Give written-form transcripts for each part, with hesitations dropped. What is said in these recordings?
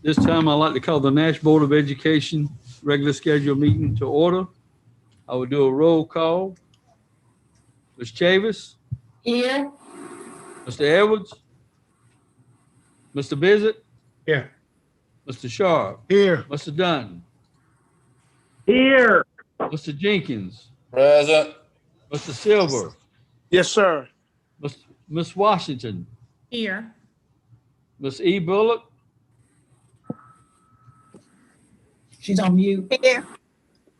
This time I'd like to call the Nash Board of Education regular scheduled meeting to order. I will do a roll call. Ms. Chavis, Here. Mr. Edwards, Mr. Bizzett, Here. Mr. Sharp, Here. Mr. Dunn, Here. Mr. Jenkins, Present. Mr. Silver, Yes, sir. Ms. Washington, Here. Ms. E. Bullock, She's on mute. Here.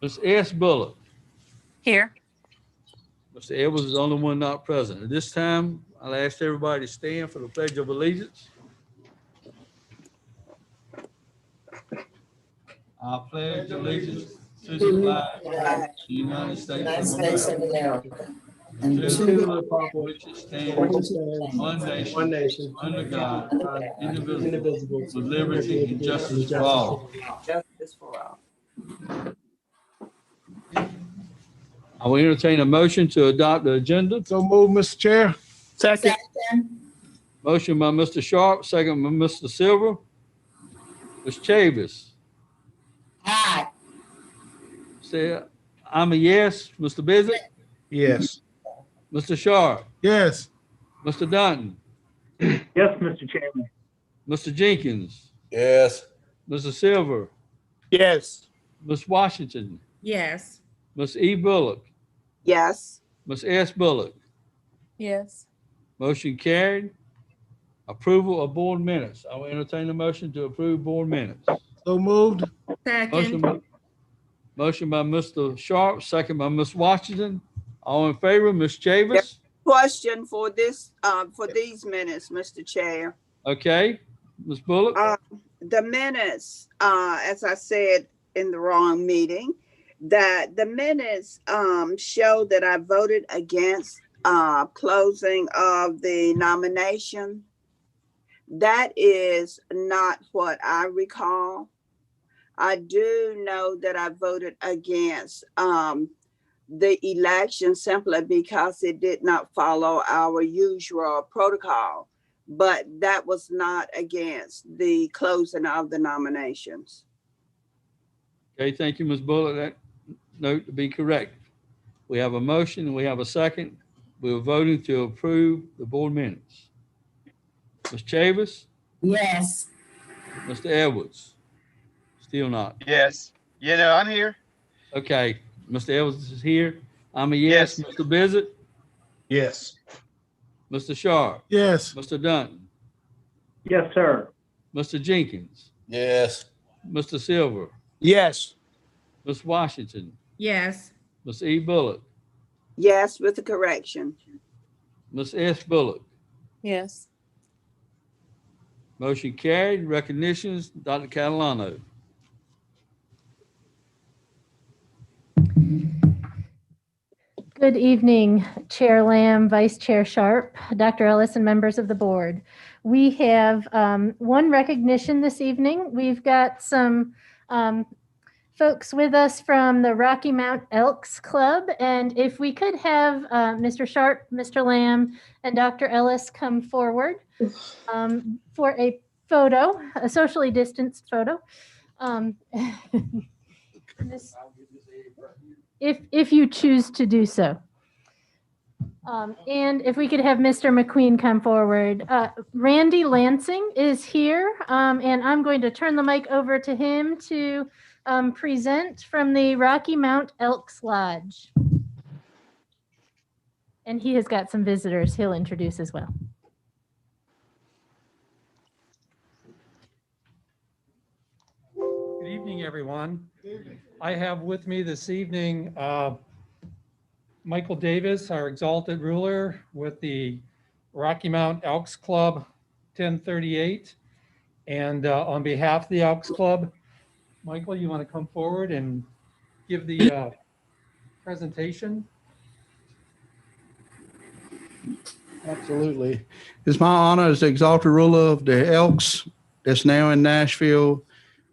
Ms. S. Bullock. Here. Mr. Edwards is the only one not present. At this time, I'll ask everybody to stand for the Pledge of Allegiance. I pledge allegiance to the flag of the United States of America, and to the republic for which it stands, one nation, under God, indivisible, with liberty and justice for all. Justice for all. I will entertain a motion to adopt the agenda. So move, Mr. Chair. Second. Motion by Mr. Sharp, second by Mr. Silver. Ms. Chavis. Aye. Say, I'm a yes. Mr. Bizzett? Yes. Mr. Sharp? Yes. Mr. Dunton? Yes, Mr. Chairman. Mr. Jenkins? Yes. Mr. Silver? Yes. Ms. Washington? Yes. Ms. E. Bullock? Yes. Ms. S. Bullock? Yes. Motion carried. Approval of board minutes. I will entertain a motion to approve board minutes. So moved. Motion by Mr. Sharp, second by Ms. Washington. All in favor, Ms. Chavis? Question for this, for these minutes, Mr. Chair. Okay. Ms. Bullock? The minutes, as I said in the wrong meeting, that the minutes show that I voted against closing of the nomination. That is not what I recall. I do know that I voted against the election simply because it did not follow our usual protocol, but that was not against the closing of the nominations. Okay, thank you, Ms. Bullock. That note to be correct. We have a motion and we have a second. We're voting to approve the board minutes. Ms. Chavis? Yes. Mr. Edwards? Still not. Yes. I'm here. Okay, Mr. Edwards is here. I'm a yes. Yes. Mr. Bizzett? Yes. Mr. Sharp? Yes. Mr. Dunton? Yes, sir. Mr. Jenkins? Yes. Mr. Silver? Yes. Ms. Washington? Yes. Ms. E. Bullock? Yes, with the correction. Ms. S. Bullock? Yes. Motion carried. Recognitions, Dr. Catalano. Good evening, Chair Lamb, Vice Chair Sharp, Dr. Ellis, and members of the board. We have one recognition this evening. We've got some folks with us from the Rocky Mount Elks Club, and if we could have Mr. Sharp, Mr. Lamb, and Dr. Ellis come forward for a photo, a socially distanced photo. If you choose to do so. And if we could have Mr. McQueen come forward. Randy Lansing is here, and I'm going to turn the mic over to him to present from the Rocky Mount Elks Lodge. And he has got some visitors he'll introduce as well. Good evening, everyone. I have with me this evening Michael Davis, our exalted ruler with the Rocky Mount Elks Club 1038. And on behalf of the Elks Club, Michael, you want to come forward and give the presentation? Absolutely. It's my honor as the exalted ruler of the Elks that's now in Nashville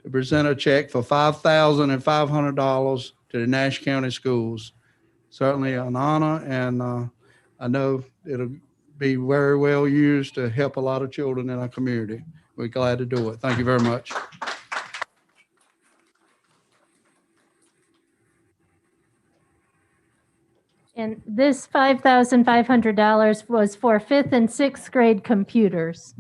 to present a check for $5,500 to the Nash County Schools. Certainly an honor, and I know it'll be very well used to help a lot of children in our community. We're glad to do it. Thank you very much. And this $5,500 was for 5th and 6th grade computers.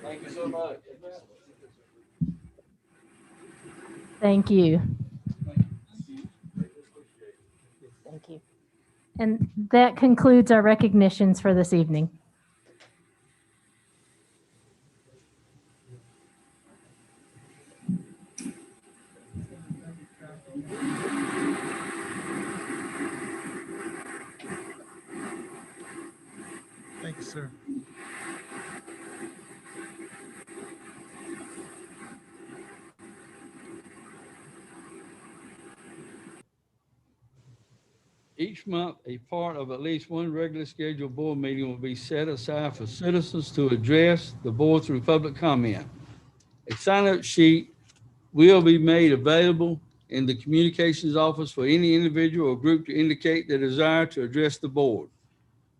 Thank you so much. Thank you. Thank you. And that concludes our recognitions for this evening. Thank you, sir. Each month, a part of at least one regularly scheduled board meeting will be set aside for citizens to address the board through public comment. A sign-up sheet will be made available in the communications office for any individual or group to indicate their desire to address the board.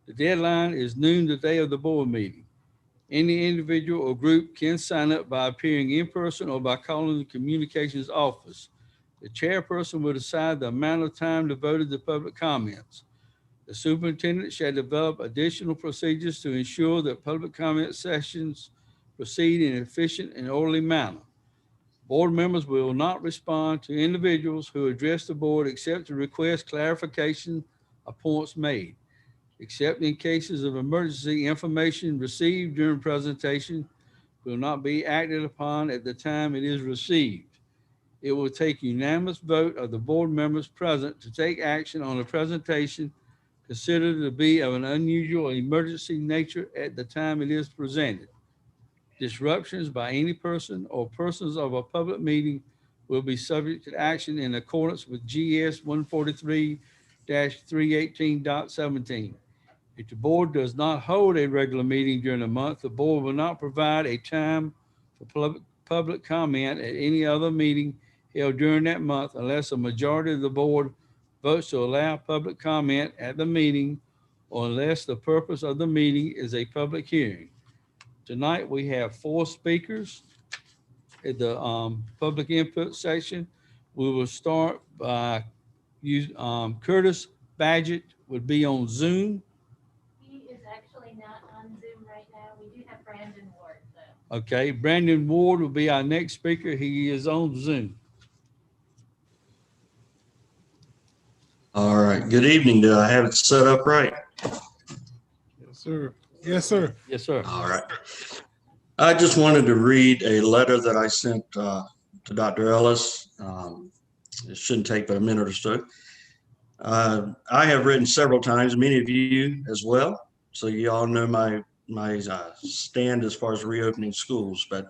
The deadline is noon the day of the board meeting. Any individual or group can sign up by appearing in person or by calling the communications office. The chairperson will decide the amount of time devoted to public comments. The superintendent shall develop additional procedures to ensure that public comment sessions proceed in an efficient and orderly manner. Board members will not respond to individuals who address the board except to request clarification of points made. Except in cases of emergency, information received during presentation will not be acted upon at the time it is received. It will take unanimous vote of the board members present to take action on a presentation considered to be of an unusual emergency nature at the time it is presented. Disruptions by any person or persons of a public meeting will be subject to action in accordance with GS 143-318.17. If the board does not hold a regular meeting during the month, the board will not provide a time for public comment at any other meeting held during that month unless a majority of the board votes to allow public comment at the meeting or unless the purpose of the meeting is a public hearing. Tonight, we have 4 speakers at the public input section. We will start by Curtis Badgett would be on Zoom. He is actually not on Zoom right now. We do have Brandon Ward, though. Okay, Brandon Ward will be our next speaker. He is on Zoom. All right. Good evening. Do I have it set up right? Yes, sir. Yes, sir. Yes, sir. All right. I just wanted to read a letter that I sent to Dr. Ellis. It shouldn't take but a minute or so. I have written several times, many of you as well. So you all know my stand as far as reopening schools. But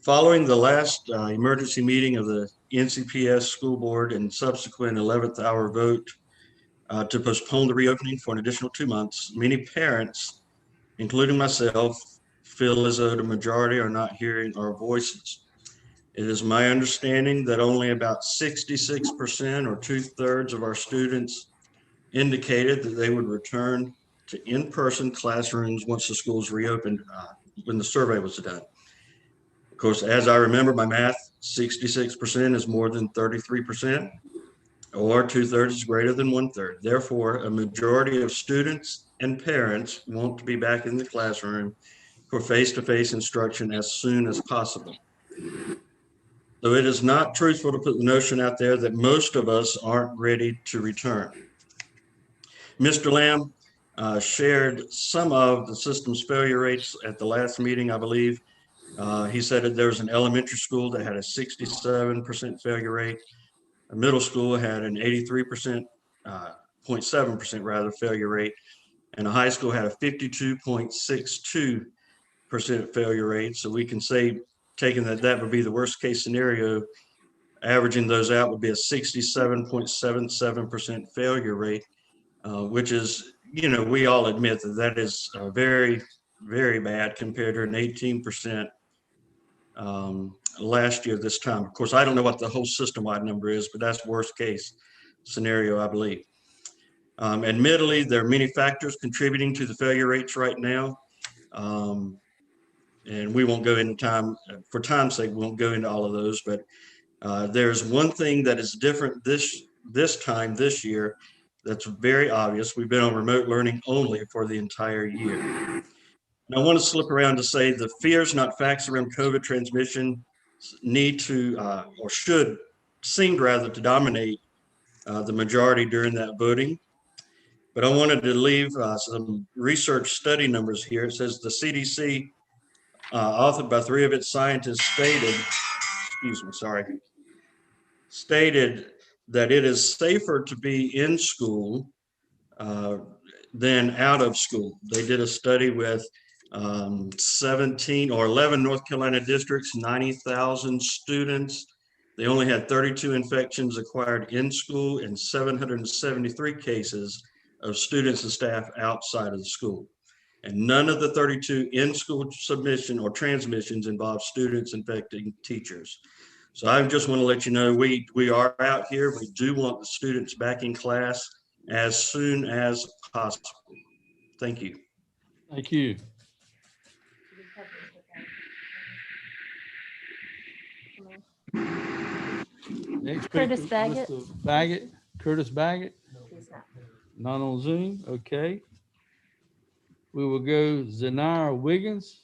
following the last emergency meeting of the NCPS school board and subsequent 11th hour vote to postpone the reopening for an additional 2 months, many parents, including myself, feel as though the majority are not hearing our voices. It is my understanding that only about 66% or 2/3 of our students indicated that they would return to in-person classrooms once the schools reopened when the survey was done. Of course, as I remember my math, 66% is more than 33%, or 2/3 is greater than 1/3. Therefore, a majority of students and parents want to be back in the classroom for face-to-face instruction as soon as possible. So it is not truthful to put the notion out there that most of us aren't ready to return. Mr. Lamb shared some of the system's failure rates at the last meeting, I believe. He said that there was an elementary school that had a 67% failure rate. A middle school had an 83.7% rather failure rate, and a high school had a 52.62% failure rate. So we can say, taking that would be the worst case scenario, averaging those out would be a 67.77% failure rate, which is, we all admit that is very, very bad compared to an 18% last year this time. Of course, I don't know what the whole system-wide number is, but that's worst case scenario, I believe. Admittedly, there are many factors contributing to the failure rates right now. And we won't go into time, for time's sake, we won't go into all of those, but there's one thing that is different this time, this year, that's very obvious. We've been on remote learning only for the entire year. And I want to slip around to say the fears, not facts, around COVID transmission need to, or should, seem rather to dominate the majority during that voting. But I wanted to leave some research study numbers here. It says the CDC, authored by 3 of its scientists, stated that it is safer to be in school than out of school. They did a study with 17 or 11 North Carolina districts, 90,000 students. They only had 32 infections acquired in school and 773 cases of students and staff outside of the school. And none of the 32 in-school submission or transmissions involve students infecting teachers. So I just want to let you know, we are out here. We do want the students back in class as soon as possible. Thank you. Thank you. Next Curtis speaker, Baggett. Mr. Baggett, Curtis Baggett. Not on Zoom, okay. We will go Zanira Wiggins.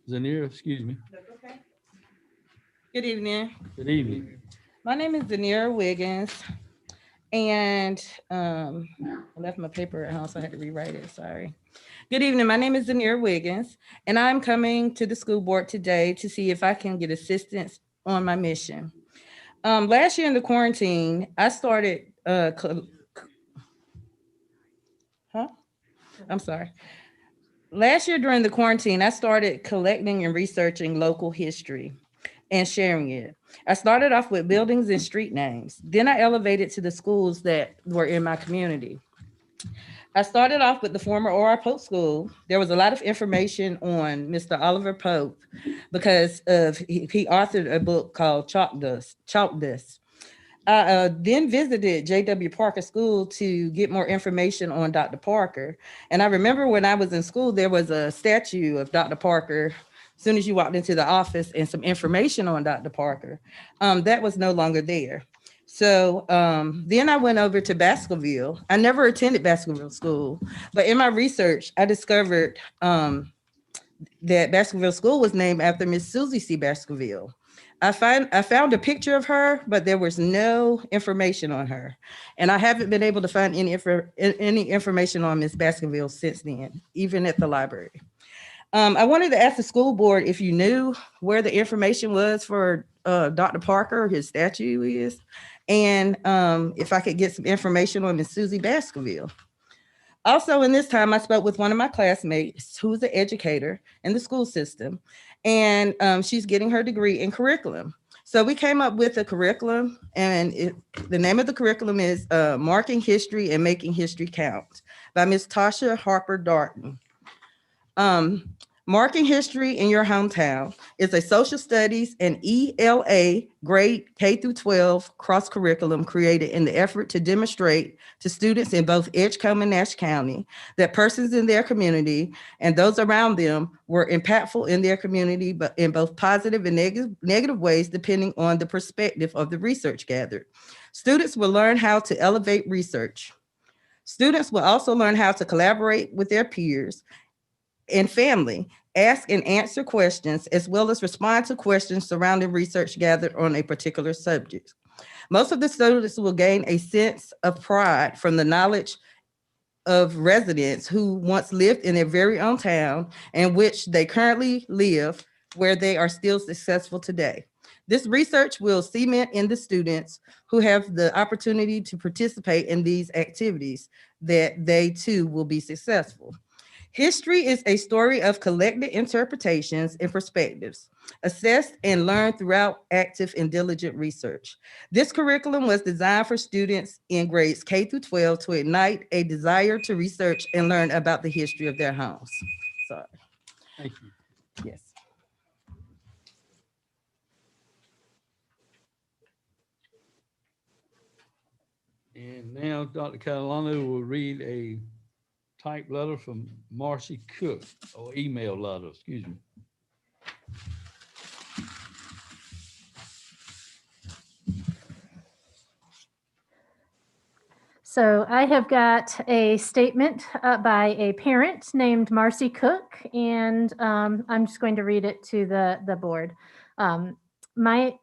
Zanira, excuse me. Good evening. Good evening. My name is Zanira Wiggins, and I left my paper at home, so I had to rewrite it. Sorry. Good evening. My name is Zanira Wiggins, and I'm coming to the school board today to see if I can get assistance on my mission. Last year in the quarantine, I started. Last year during the quarantine, I started collecting and researching local history and sharing it. I started off with buildings and street names. Then I elevated to the schools that were in my community. I started off with the former O.R. Pope School. There was a lot of information on Mr. Oliver Pope because he authored a book called Chalk Dust. I then visited J.W. Parker School to get more information on Dr. Parker. And I remember when I was in school, there was a statue of Dr. Parker as soon as you walked into the office and some information on Dr. Parker. That was no longer there. So then I went over to Baskerville. I never attended Baskerville School, but in my research, I discovered that Baskerville School was named after Miss Susie C. Baskerville. I found a picture of her, but there was no information on her. And I haven't been able to find any information on Miss Baskerville since then, even at the library. I wanted to ask the school board if you knew where the information was for Dr. Parker, his statue is, and if I could get some information on Miss Susie Baskerville. Also, in this time, I spoke with one of my classmates who's an educator in the school system, and she's getting her degree in curriculum. So we came up with a curriculum, and the name of the curriculum is Marking History and Making History Count by Miss Tasha Harper Darton. Marking History in Your Hometown is a social studies and ELA grade K through 12 cross curriculum created in the effort to demonstrate to students in both Edgecombe and Nash County that persons in their community and those around them were impactful in their community, but in both positive and negative ways, depending on the perspective of the research gathered. Students will learn how to elevate research. Students will also learn how to collaborate with their peers and family, ask and answer questions, as well as respond to questions surrounding research gathered on a particular subject. Most of the students will gain a sense of pride from the knowledge of residents who once lived in their very own town and which they currently live, where they are still successful today. This research will cement in the students who have the opportunity to participate in these activities that they too will be successful. History is a story of collected interpretations and perspectives, assessed and learned throughout active and diligent research. This curriculum was designed for students in grades K through 12 to ignite a desire to research and learn about the history of their homes. Sorry. Thank you. Yes. And now Dr. Catalano will read a typed letter from Marcy Cook, or email letter, excuse me. So I have got a statement by a parent named Marcy Cook, and I'm just going to read it to the board. My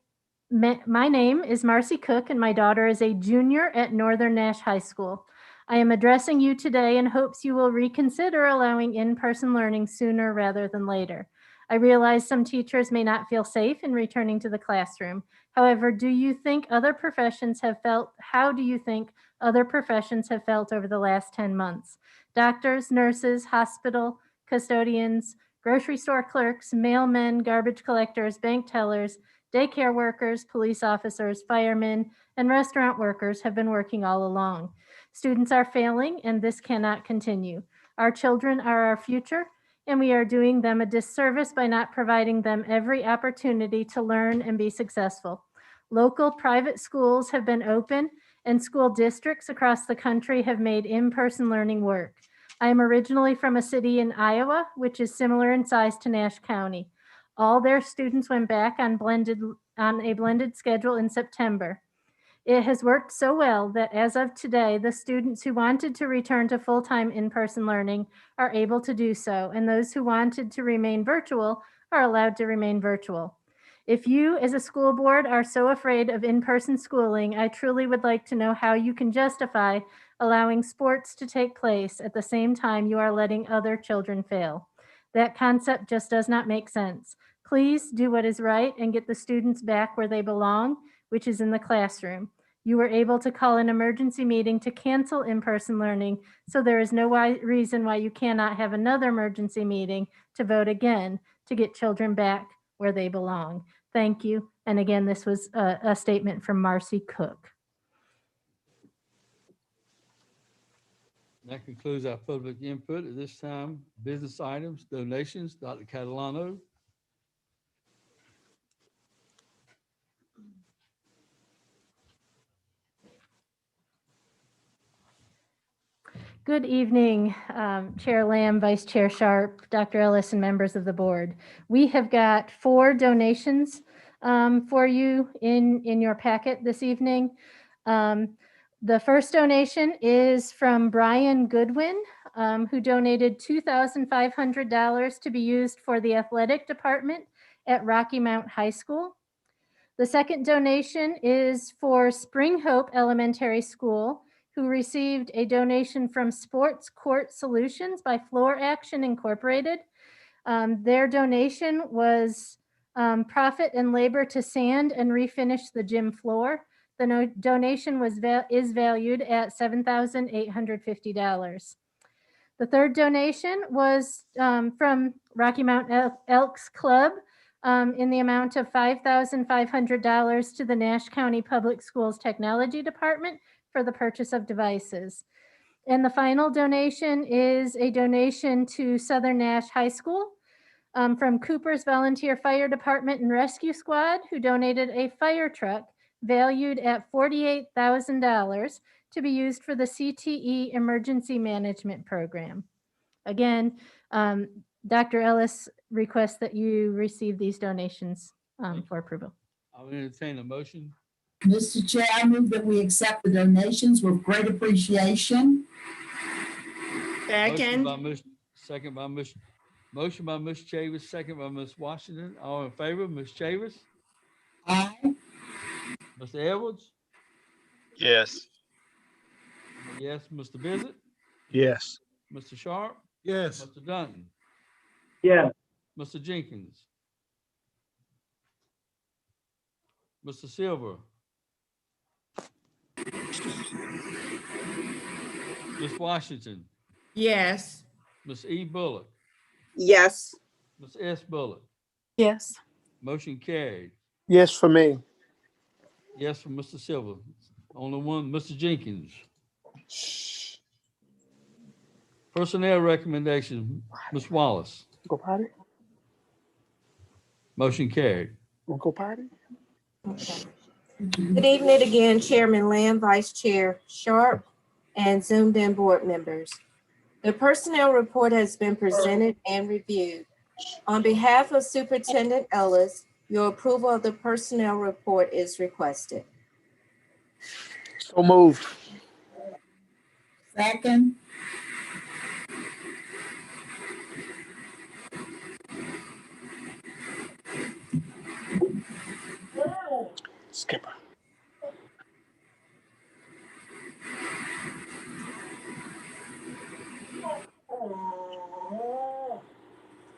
name is Marcy Cook, and my daughter is a junior at Northern Nash High School. I am addressing you today in hopes you will reconsider allowing in-person learning sooner rather than later. I realize some teachers may not feel safe in returning to the classroom. However, how do you think other professions have felt over the last 10 months? Doctors, nurses, hospital custodians, grocery store clerks, mailmen, garbage collectors, bank tellers, daycare workers, police officers, firemen, and restaurant workers have been working all along. Students are failing, and this cannot continue. Our children are our future, and we are doing them a disservice by not providing them every opportunity to learn and be successful. Local private schools have been open, and school districts across the country have made in-person learning work. I am originally from a city in Iowa, which is similar in size to Nash County. All their students went back on a blended schedule in September. It has worked so well that as of today, the students who wanted to return to full-time in-person learning are able to do so, and those who wanted to remain virtual are allowed to remain virtual. If you, as a school board, are so afraid of in-person schooling, I truly would like to know how you can justify allowing sports to take place at the same time you are letting other children fail. That concept just does not make sense. Please do what is right and get the students back where they belong, which is in the classroom. You were able to call an emergency meeting to cancel in-person learning, so there is no reason why you cannot have another emergency meeting to vote again to get children back where they belong. Thank you. And again, this was a statement from Marcy Cook. That concludes our public input. At this time, business items, donations, Dr. Catalano. Good evening, Chair Lamb, Vice Chair Sharp, Dr. Ellis, and members of the board. We have got 4 donations for you in your packet this evening. The first donation is from Brian Goodwin, who donated $2,500 to be used for the athletic department at Rocky Mount High School. The second donation is for Spring Hope Elementary School, who received a donation from Sports Court Solutions by Floor Action Incorporated. Their donation was profit and labor to sand and refinish the gym floor. The donation is valued at $7,850. The third donation was from Rocky Mount Elks Club in the amount of $5,500 to the Nash County Public Schools Technology Department for the purchase of devices. And the final donation is a donation to Southern Nash High School from Cooper's Volunteer Fire Department and Rescue Squad, who donated a fire truck valued at $48,000 to be used for the CTE Emergency Management Program. Again, Dr. Ellis requests that you receive these donations for approval. I'll entertain a motion. Mr. Chair, I move that we accept the donations with great appreciation. Second. Motion by Ms. Chavis, second by Ms. Washington. All in favor, Ms. Chavis? Aye. Mr. Edwards? Yes. Yes. Mr. Bissett? Yes. Mr. Sharp? Yes. Mr. Dunton? Yes. Mr. Jenkins? Mr. Silver? Ms. Washington? Yes. Ms. E. Bullock? Yes. Ms. S. Bullock? Yes. Motion carried. Yes for me. Yes from Mr. Silver. Only one, Mr. Jenkins. Personnel recommendation, Ms. Wallace. Go potty? Motion carried. Wanna go potty? Good evening again, Chairman Lamb, Vice Chair Sharp, and zoomed-in board members. The personnel report has been presented and reviewed. On behalf of Superintendent Ellis, your approval of the personnel report is requested. So moved. Second. Skipper.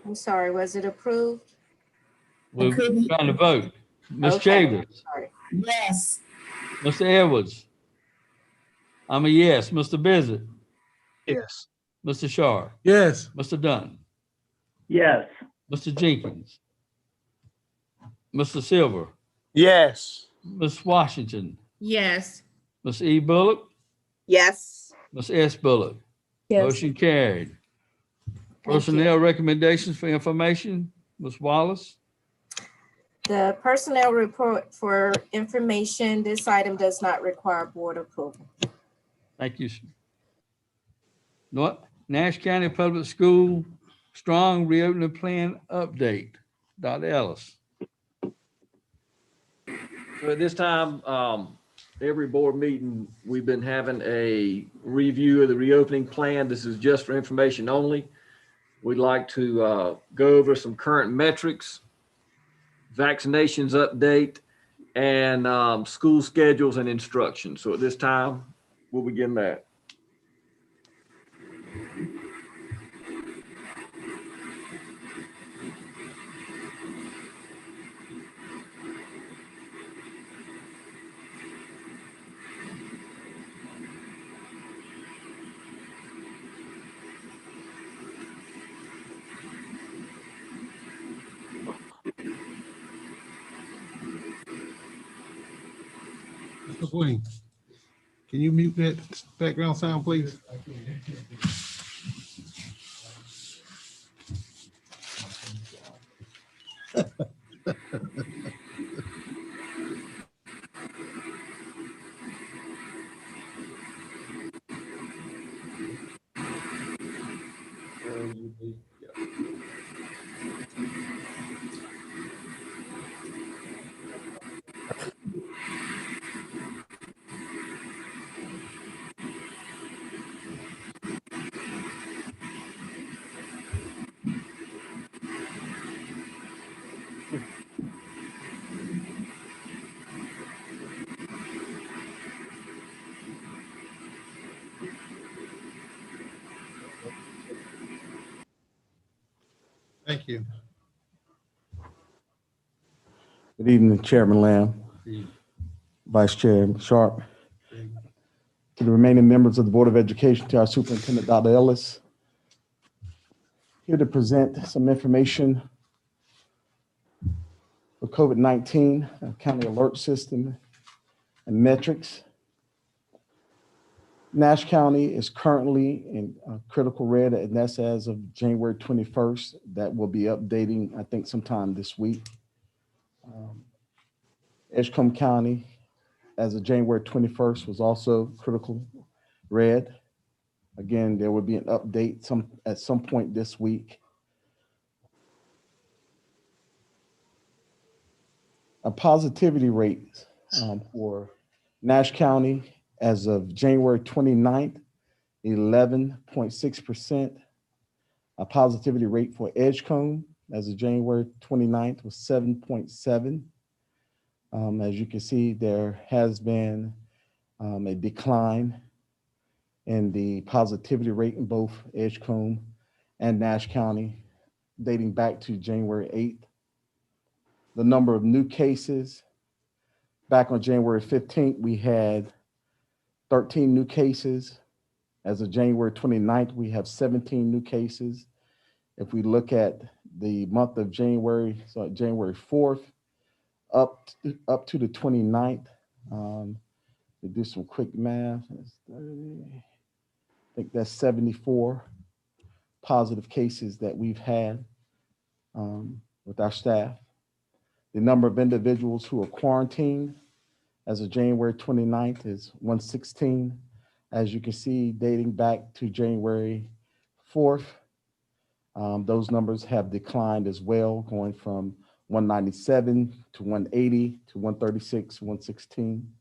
I'm sorry, was it approved? We're trying to vote. Ms. Okay, Chambers, sorry. Yes. Mr. Edwards. I'm a yes. Mr. Bissett, Yes. Mr. Shaw, Yes. Mr. Dunn, Yes. Mr. Jenkins, Mr. Silver, Yes. Ms. Washington, Yes. Ms. E. Bullock, Yes. Ms. S. Bullock. Yes. Motion carried. you. Personnel recommendations for information, Ms. Wallace. The personnel report for information, this item does not require board approval. Thank you. North Nash County Public School strong reopening plan update. Dr. Ellis. So at this time, every board meeting, we've been having a review of the reopening plan. This is just for information only. We'd like to go over some current metrics, vaccinations update, and school schedules and instruction. So at this time, we'll begin that. Mr. Queen, can you mute that background sound, please? Thank you. Good evening, Chairman Lamb, Vice Chair Sharp, to the remaining members of the Board of Education, to our Superintendent, Dr. Ellis. Here to present some information for COVID-19, county alert system and metrics. Nash County is currently in critical red, and that's as of January 21st. That will be updating, I think, sometime this week. Edgecombe County, as of January 21st, was also critical red. Again, there will be an update at some point this week. A positivity rate for Nash County as of January 29th, 11.6%. A positivity rate for Edgecombe as of January 29th was 7.7. As you can see, there has been a decline in the positivity rate in both Edgecombe and Nash County dating back to January 8th. The number of new cases, back on January 15th, we had 13 new cases. As of January 29th, we have 17 new cases. If we look at the month of January, so January 4th, up to the 29th, to do some quick math, that's 30, I think that's 74 positive cases that we've had with our staff. The number of individuals who are quarantined as of January 29th is 116. As you can see, dating back to January 4th, those numbers have declined as well, going from 197 to 180 to 136, 116.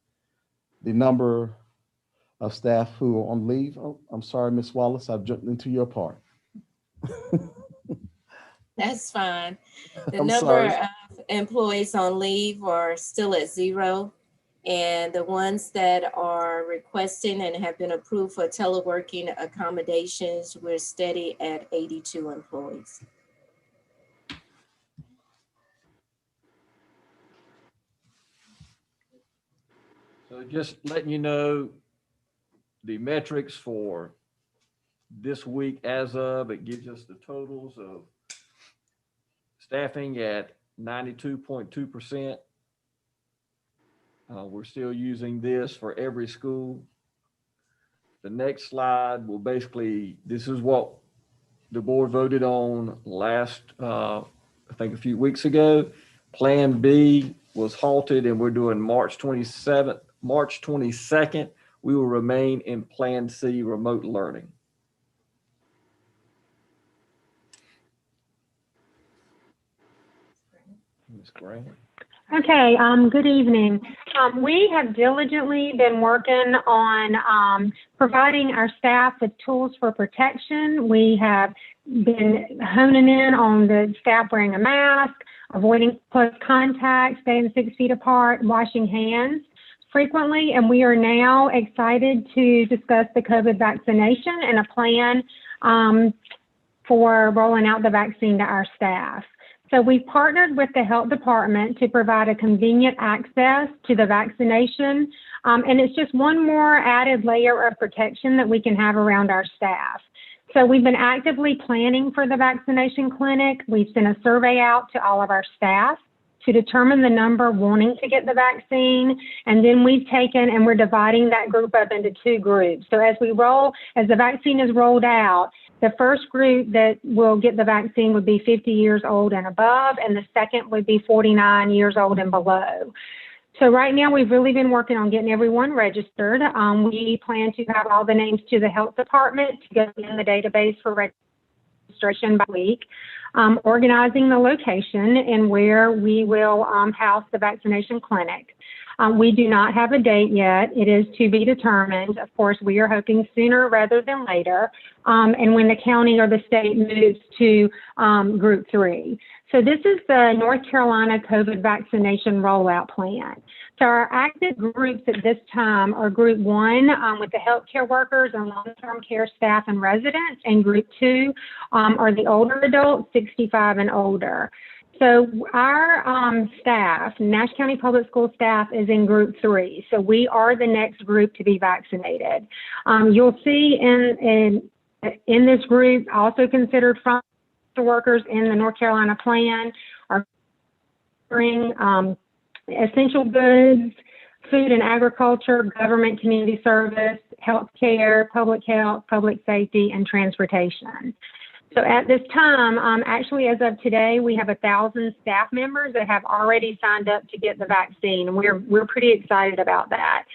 The number of staff who are on leave, oh, I'm sorry, Ms. Wallace, I've jumped into your part. That's fine. The I'm number sorry. of employees on leave are still at 0. And the ones that are requesting and have been approved for teleworking accommodations, we're steady at 82 employees. So just letting you know the metrics for this week as of, it gives us the totals of staffing at 92.2%. We're still using this for every school. The next slide will basically, this is what the board voted on last, I think a few weeks ago. Plan B was halted and we're doing March 27th, March 22nd. We will remain in Plan C, remote learning. Ms. Grant. Okay, good evening. We have diligently been working on providing our staff with tools for protection. We have been honing in on the staff wearing a mask, avoiding close contact, staying 6 feet apart, washing hands frequently, and we are now excited to discuss the COVID vaccination and a plan for rolling out the vaccine to our staff. So we've partnered with the health department to provide a convenient access to the vaccination. And it's just one more added layer of protection that we can have around our staff. So we've been actively planning for the vaccination clinic. We've sent a survey out to all of our staff to determine the number wanting to get the vaccine. And then we've taken and we're dividing that group up into 2 groups. So as the vaccine is rolled out, the first group that will get the vaccine would be 50 years old and above, and the second would be 49 years old and below. So right now we've really been working on getting everyone registered. We plan to have all the names to the health department to go in the database for registration by week, organizing the location and where we will house the vaccination clinic. We do not have a date yet. It is to be determined. Of course, we are hoping sooner rather than later, and when the county or the state moves to Group 3. So this is the North Carolina COVID vaccination rollout plan. So our active groups at this time are Group 1 with the healthcare workers and long-term care staff and residents, and Group 2 are the older adults, 65 and older. So our staff, Nash County Public School staff, is in Group 3. So we are the next group to be vaccinated. You'll see in this group, also considered front workers in the North Carolina plan, are covering essential goods, food and agriculture, government community service, healthcare, public health, public safety, and transportation. So at this time, actually as of today, we have 1,000 staff members that have already signed up to get the vaccine, and we're pretty excited about that.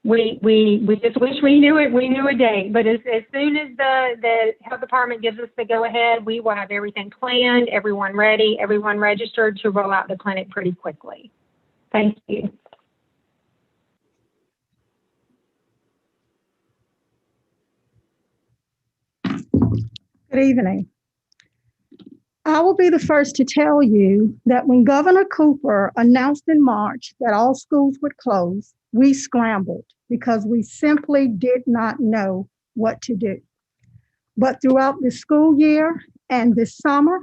We just wish we knew a date, but as soon as the health department gives us the go ahead, we will have everything planned, everyone ready, everyone registered to roll out the clinic pretty quickly. Thank you. Good evening. I will be the first to tell you that when Governor Cooper announced in March that all schools would close, we scrambled because we simply did not know what to do. But throughout the school year and this summer,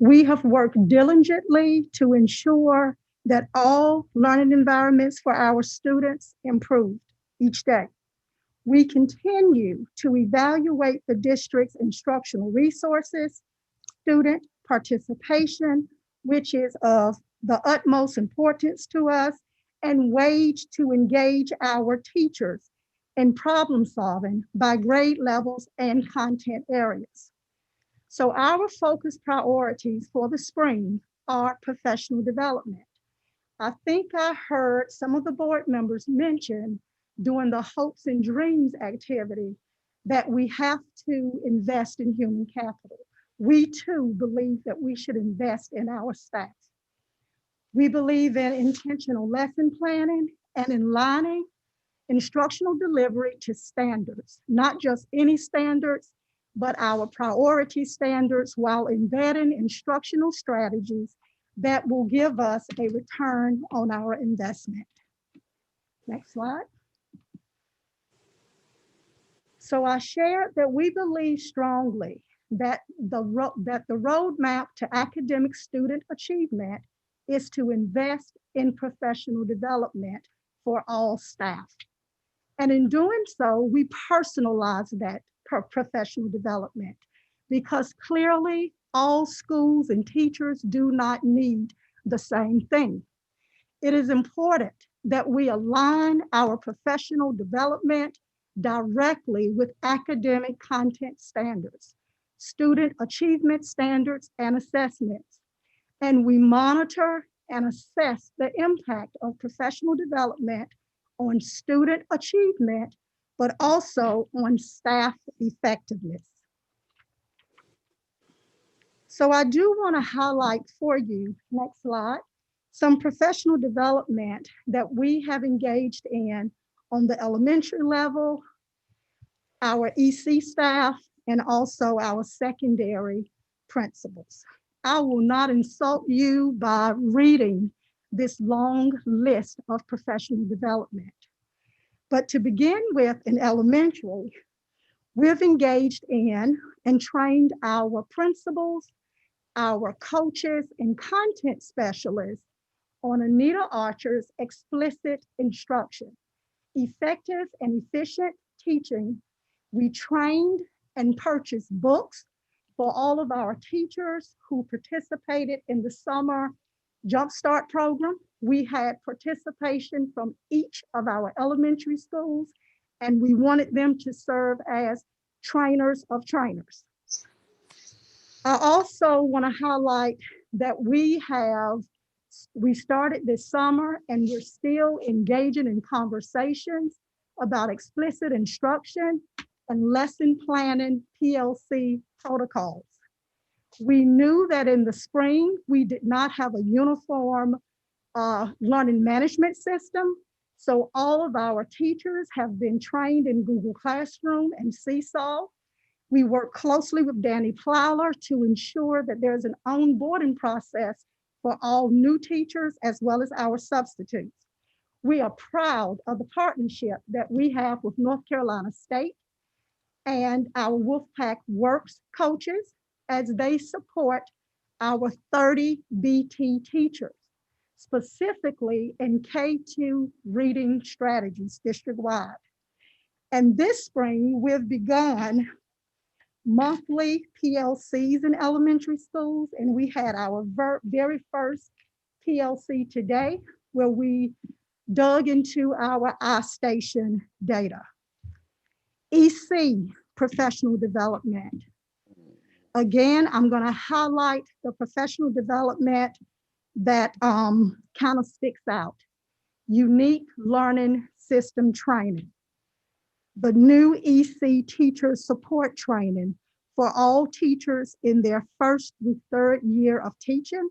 we have worked diligently to ensure that all learning environments for our students improved each day. We continue to evaluate the district's instructional resources, student participation, which is of the utmost importance to us, and ways to engage our teachers in problem solving by grade levels and content areas. So our focus priorities for the spring are professional development. I think I heard some of the board members mention during the Hopes and Dreams activity that we have to invest in human capital. We too believe that we should invest in our staff. We believe in intentional lesson planning and in aligning instructional delivery to standards, not just any standards, but our priority standards, while embedding instructional strategies that will give us a return on our investment. Next slide. So I shared that we believe strongly that the roadmap to academic student achievement is to invest in professional development for all staff. And in doing so, we personalize that professional development, because clearly all schools and teachers do not need the same thing. It is important that we align our professional development directly with academic content standards, student achievement standards, and assessments. And we monitor and assess the impact of professional development on student achievement, but also on staff effectiveness. So I do want to highlight for you, next slide, some professional development that we have engaged in on the elementary level, our EC staff, and also our secondary principals. I will not insult you by reading this long list of professional development. But to begin with, in elementary, we've engaged in and trained our principals, our coaches, and content specialists on Anita Archer's explicit instruction, effective and efficient teaching. We trained and purchased books for all of our teachers who participated in the summer Jumpstart program. We had participation from each of our elementary schools, and we wanted them to serve as trainers of trainers. I also want to highlight that we started this summer and we're still engaging in conversations about explicit instruction and lesson planning PLC protocols. We knew that in the spring, we did not have a uniform learning management system. So all of our teachers have been trained in Google Classroom and Seesaw. We work closely with Danny Plowler to ensure that there's an onboarding process for all new teachers as well as our substitutes. We are proud of the partnership that we have with North Carolina State and our Wolfpack Works coaches as they support our 30 BT teachers, specifically in K2 reading strategies district-wide. And this spring, we've begun monthly PLCs in elementary schools, and we had our very first PLC today where we dug into our iStation data. EC, professional development. Again, I'm going to highlight the professional development that kind of sticks out. Unique learning system training. The new EC teacher support training for all teachers in their first through third year of teaching.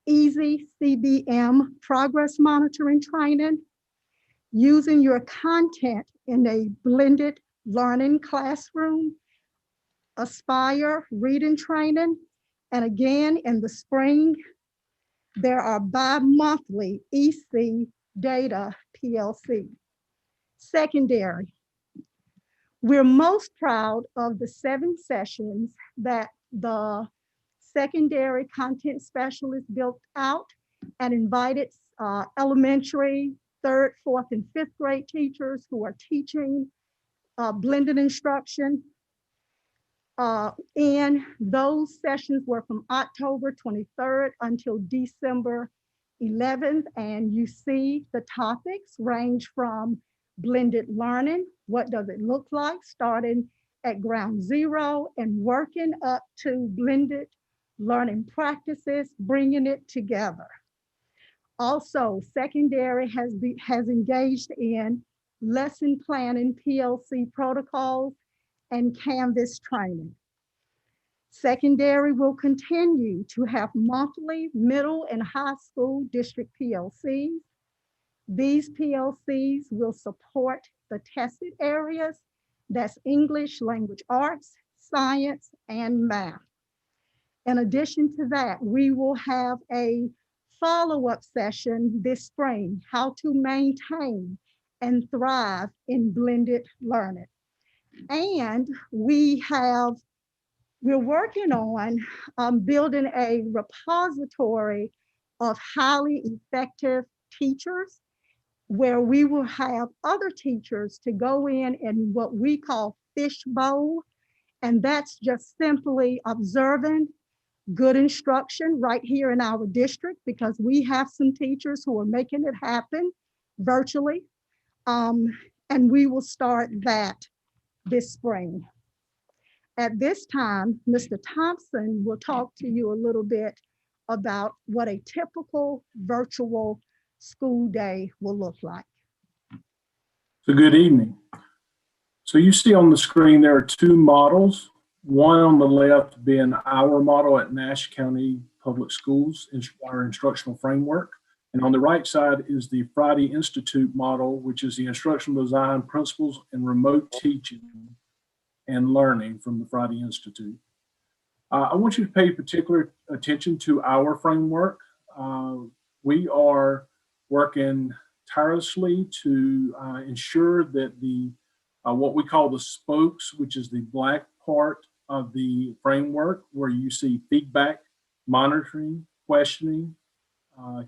Easy CBM progress monitoring training. Using your content in a blended learning classroom. Aspire reading training. And again, in the spring, there are bi-monthly EC data PLC. Secondary. We're most proud of the 7 sessions that the secondary content specialist built out and invited elementary, 3rd, 4th, and 5th grade teachers who are teaching blended instruction. And those sessions were from October 23rd until December 11th. And you see the topics range from blended learning, what does it look like, starting at ground zero and working up to blended learning practices, bringing it together. Also, secondary has engaged in lesson planning, PLC protocols, and Canvas training. Secondary will continue to have monthly middle and high school district PLCs. These PLCs will support the tested areas, that's English, language arts, science, and math. In addition to that, we will have a follow-up session this spring, how to maintain and thrive in blended learning. And we're working on building a repository of highly effective teachers where we will have other teachers to go in what we call fishbowl. And that's just simply observing good instruction right here in our district, because we have some teachers who are making it happen virtually. And we will start that this spring. At this time, Mr. Thompson will talk to you a little bit about what a typical virtual school day will look like. So good evening. So you see on the screen, there are two models. One on the left being our model at Nash County Public Schools, our instructional framework. And on the right side is the Friday Institute model, which is the instructional design principles and remote teaching and learning from the Friday Institute. I want you to pay particular attention to our framework. We are working tirelessly to ensure that what we call the spokes, which is the black part of the framework, where you see feedback, monitoring, questioning,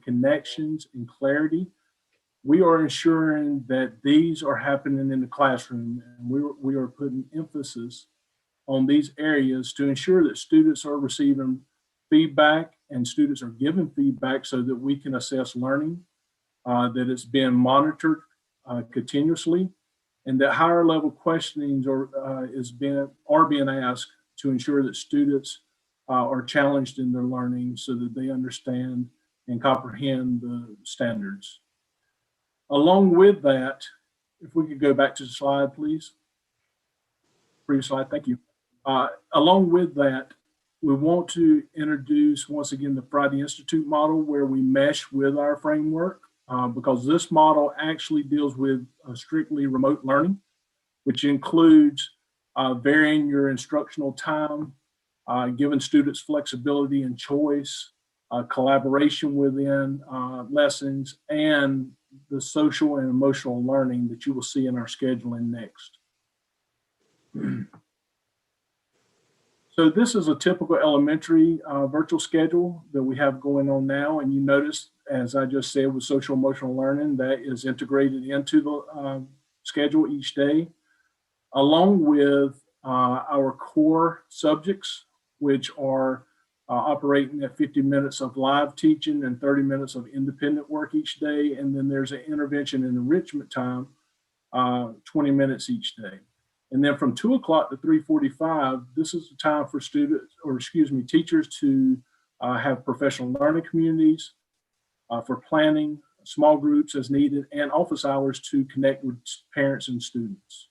connections, and clarity. We are ensuring that these are happening in the classroom, and we are putting emphasis on these areas to ensure that students are receiving feedback and students are given feedback so that we can assess learning, that it's being monitored continuously, and that higher level questionings are being asked to ensure that students are challenged in their learning so that they understand and comprehend the standards. Along with that, if we could go back to the slide, please. Previous slide, thank you. Along with that, we want to introduce, once again, the Friday Institute model, where we mesh with our framework, because this model actually deals with strictly remote learning, which includes varying your instructional time, giving students flexibility and choice, collaboration within lessons, and the social and emotional learning that you will see in our scheduling next. So this is a typical elementary virtual schedule that we have going on now. And you notice, as I just said, with social emotional learning, that is integrated into the schedule each day, along with our core subjects, which are operating at 50 minutes of live teaching and 30 minutes of independent work each day. And then there's an intervention and enrichment time, 20 minutes each day. And then from 2 o'clock to 3:45, this is the time for teachers to have professional learning communities, for planning, small groups as needed, and office hours to connect with parents and students.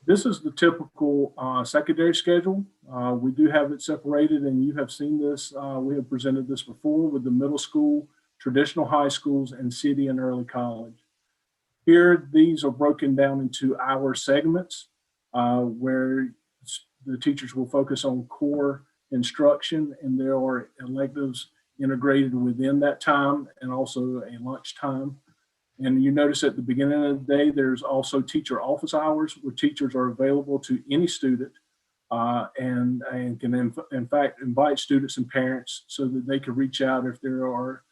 This is the typical secondary schedule. We do have it separated, and you have seen this. We have presented this before with the middle school, traditional high schools, and city and early college. Here, these are broken down into hour segments where the teachers will focus on core instruction, and there are electives integrated within that time, and also a lunch time. And you notice at the beginning of the day, there's also teacher office hours where teachers are available to any student and can in fact invite students and parents so that they can reach out if there are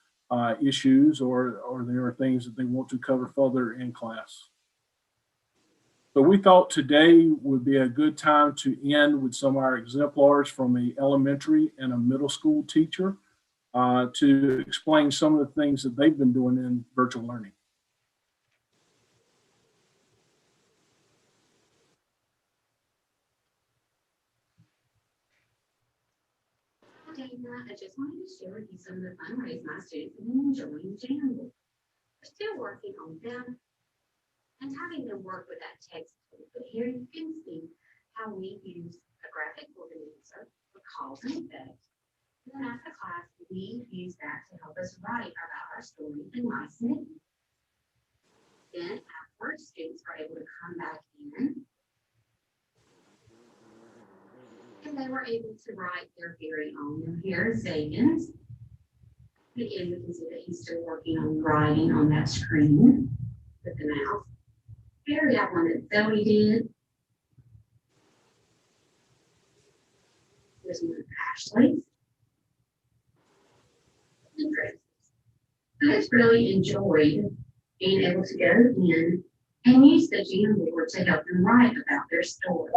issues or there are things that they want to cover further in class. So we thought today would be a good time to end with some of our exemplars from an elementary and a middle school teacher to explain some of the things that they've been doing in virtual learning. saying that, I just wanted to share with you some of the fundraising my students have been enjoying Jamboard. We're still working on them and having them work with that text tool. But here you can see how we use a graphic organizer for cause and effect. And then after class, we use that to help us write about our story in nice knitting. Then afterwards, students are able to come back in and they were able to write their very own. Here's Zayden's. Again, we can see that he's still working on writing on that screen with the mouse. Here we have one that Zoe did. There's one of Ashley's. And Grace's. I just really enjoyed being able to go in and use the Jamboard to help them write about their story.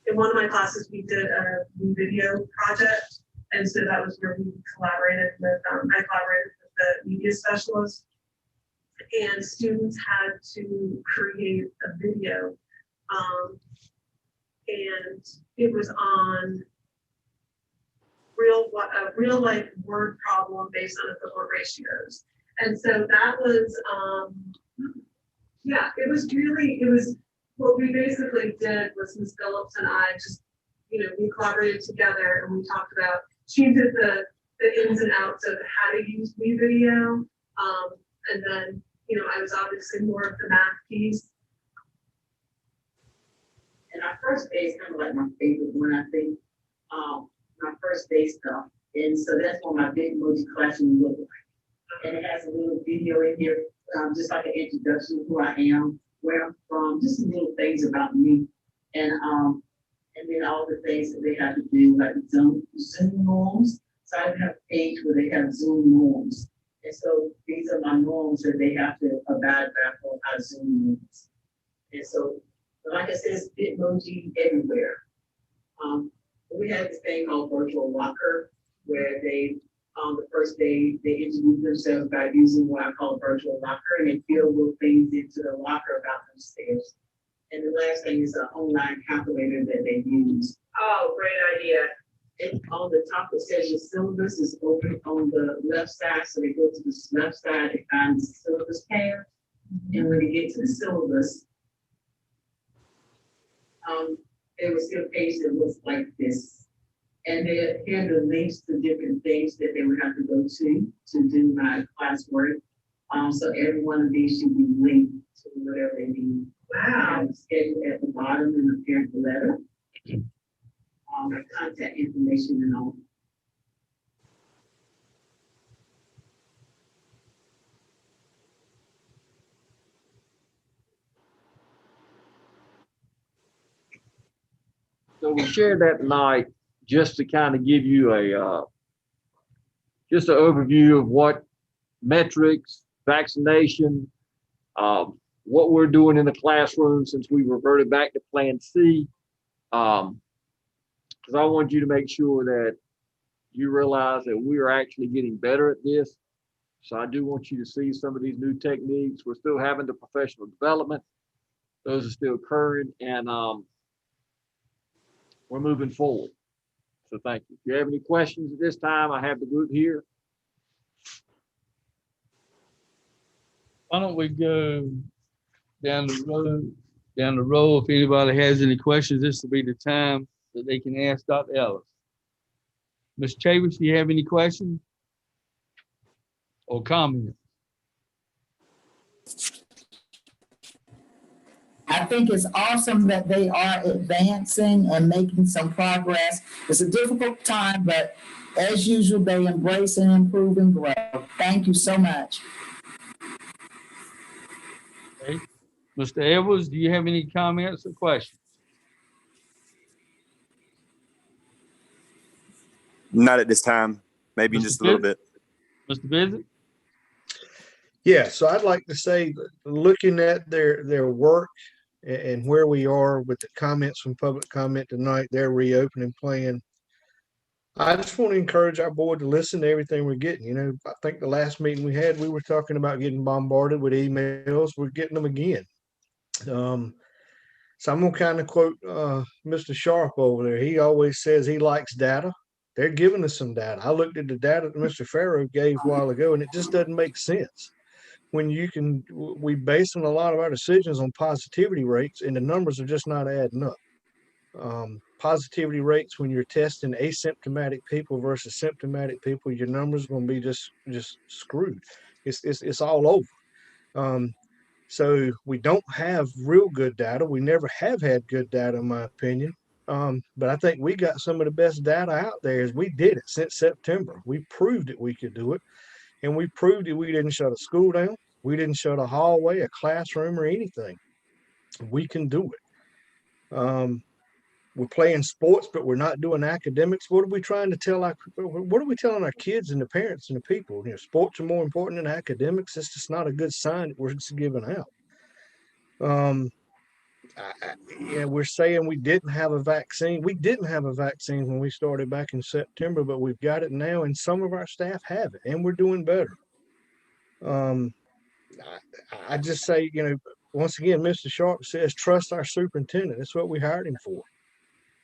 In one of my classes, we did a video project, and so that was where we collaborated with, I collaborated with the media specialist, and students had to create a video, and it was on a real life word problem based on equivalent ratios. And so that was, yeah, it was what we basically did was Ms. Phillips and I just, we collaborated together and we talked about, she did the ins and outs of how to use video. And then, I was obviously more of the math piece. And our first day is kind of like my favorite one, I think. My first day stuff. And so that's what my big emoji classroom look like. And it has a little video in here, just like an introduction of who I am, where I'm from, just some little things about me. And then all the things that they have to do, like Zoom norms. So I have a page where they have Zoom norms. And so these are my norms that they have to abide by on how Zoom norms. And so, like I said, it's Bitmoji everywhere. We had this thing called Virtual Locker, where they, on the first day, they introduce themselves by using what I call Virtual Locker, and they fill little things into the locker about themselves. And the last thing is an online calculator that they use. Oh, great idea. And on the top, it says your syllabus is open on the left side. So they go to the left side and find the syllabus tab. And when they get to the syllabus, there was still a page that looks like this. And here are the links to different things that they would have to go to do my classwork. So every one of these should be linked to whatever they need. Wow. Schedule at the bottom in the parent letter. My contact information and all. So we shared that tonight just to kind of give you just an overview of what metrics, vaccination, what we're doing in the classroom since we reverted back to Plan C. Because I want you to make sure that you realize that we are actually getting better at this. So I do want you to see some of these new techniques. We're still having the professional development. Those are still occurring, and we're moving forward. So thank you. If you have any questions at this time, I have the group here. Why don't we go down the road? If anybody has any questions, this will be the time that they can ask Dr. Ellis. Ms. Chavis, do you have any questions or comments? I think it's awesome that they are advancing and making some progress. It's a difficult time, but as usual, they embrace and improve and grow. Thank you so much. Okay. Mr. Edwards, do you have any comments or questions? Not at this time, maybe in just a little bit. Mr. Visit? Yeah, so I'd like to say, looking at their work and where we are with the comments from public comment tonight, their reopening plan, I just want to encourage our board to listen to everything we're getting. You know, I think the last meeting we had, we were talking about getting bombarded with emails. We're getting them again. So I'm gonna kind of quote Mr. Sharp over there. He always says he likes data. They're giving us some data. I looked at the data that Mr. Farrow gave a while ago, and it just doesn't make sense. When we basing a lot of our decisions on positivity rates, and the numbers are just not adding up. Positivity rates when you're testing asymptomatic people versus symptomatic people, your numbers are going to be just screwed. It's all over. So we don't have real good data. We never have had good data, in my opinion. But I think we got some of the best data out there as we did it since September. We proved that we could do it. And we proved that we didn't shut a school down. We didn't shut a hallway, a classroom, or anything. We can do it. We're playing sports, but we're not doing academics. What are we trying to tell what are we telling our kids and the parents and the people? You know, sports are more important than academics. It's just not a good sign that we're giving out. We're saying we didn't have a vaccine. We didn't have a vaccine when we started back in September, but we've got it now, and some of our staff have it, and we're doing better. I just say, you know, once again, Mr. Sharp says, trust our superintendent. That's what we hired him for.